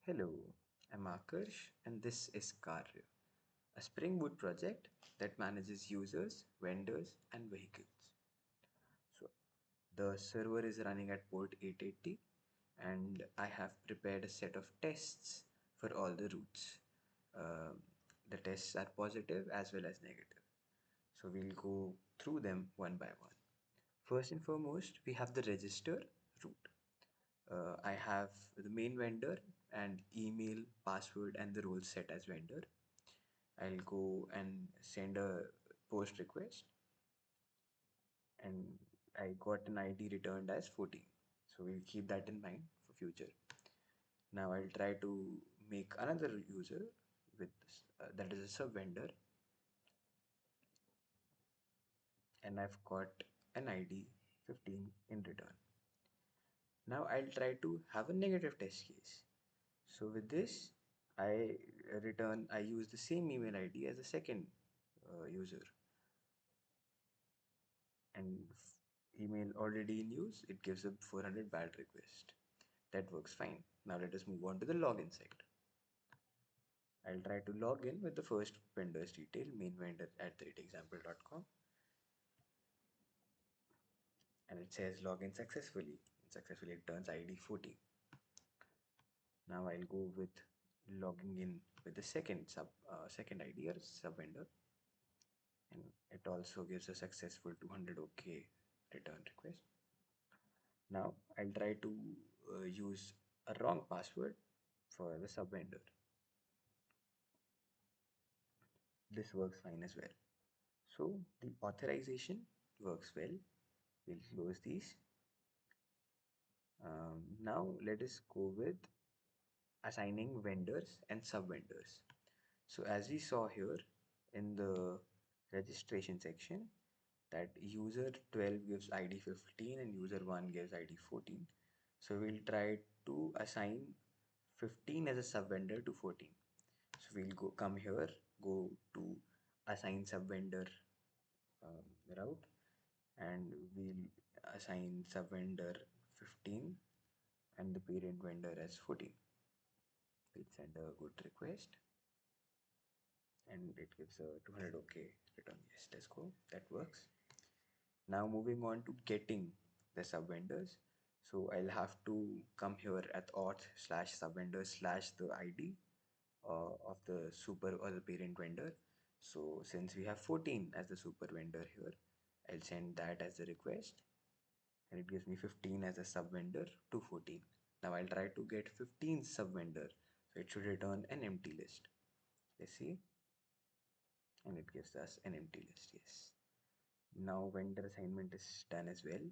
Hello, I'm Akarsh and this is Karya, a SpringBoot project that manages users, vendors, and vehicles. So, the server is running at port 880 and I have prepared a set of tests for all the routes. Um, the tests are positive as well as negative. So, we'll go through them one by one. First and foremost, we have the register route. I have the main vendor and email, password, and the role set as vendor. I'll go and send a post request, and I got an ID returned as 14. So we'll keep that in mind for future. Now I'll try to make another user with that is a sub vendor, and I've got an ID 15 in return. Now I'll try to have a negative test case. So with this, I use the same email ID as the second user, and email already in use, it gives a 400 bad request. That works fine. Now let us move on to the login side. I'll try to log in with the first vendor's detail, main vendor at example.com, and it says login successfully. Successfully it turns ID 14. Now I'll go with logging in with the second ID or sub vendor, and it also gives a successful 200 OK return request. Now I'll try to use a wrong password for the sub vendor. This works fine as well. So the authorization works well. We'll close these. Now let us go with assigning vendors and sub vendors. So as we saw here in the registration section, that user 12 gives ID 15 and user 1 gives ID 14. So we'll try to assign 15 as a sub vendor to 14. So we'll come here, go to assign sub vendor route, and we'll assign sub vendor 15 and the parent vendor as 14. We'll send a good request and it gives a 200 OK return. Yes, let's go. That works. Now moving on to getting the sub vendors. So I'll have to come here at auth slash sub vendor slash the ID of the super or the parent vendor. So since we have 14 as the super vendor here, I'll send that as the request and it gives me 15 as a sub vendor to 14. Now I'll try to get 15 sub vendor. So it should return an empty list. Let's see. And it gives us an empty list. Yes. Now vendor assignment is done as well.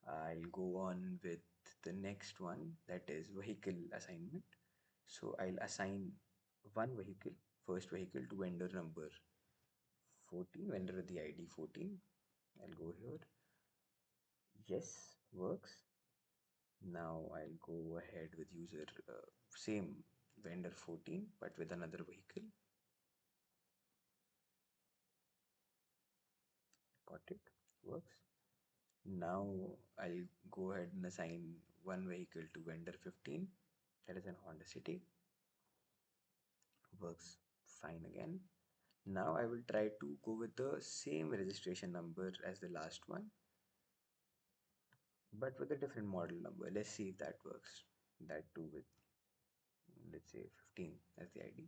I'll go on with the next one, that is vehicle assignment. So I'll assign one vehicle, first vehicle, to vendor number 14, vendor with the ID 14. I'll go here. Yes, works. Now I'll go ahead with user same vendor 14 but with another vehicle. Got it, works. Now I'll go ahead and assign one vehicle to vendor 15, that is an Honda City. Works fine again. Now I will try to go with the same registration number as the last one, but with a different model number. Let's see if that works. That too with, let's say, 15 as the ID.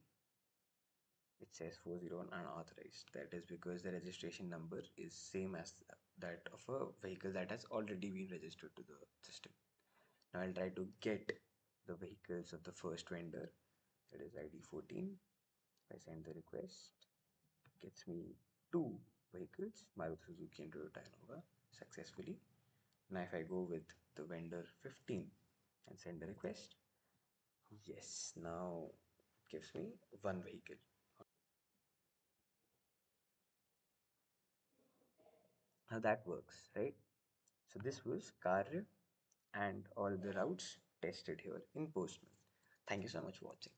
It says 40 unauthorized. That is because the registration number is same as that of a vehicle that has already been registered to the system. Now I'll try to get the vehicles of the first vendor, that is ID 14. If I send the request, it gets me two vehicles, Maruti Suzuki and Toyota Innova, successfully. Now if I go with the vendor 15 and send a request, yes, now it gives me one vehicle. Now that works, right? So this was Karya and all the routes tested here in Postman. Thank you so much for watching.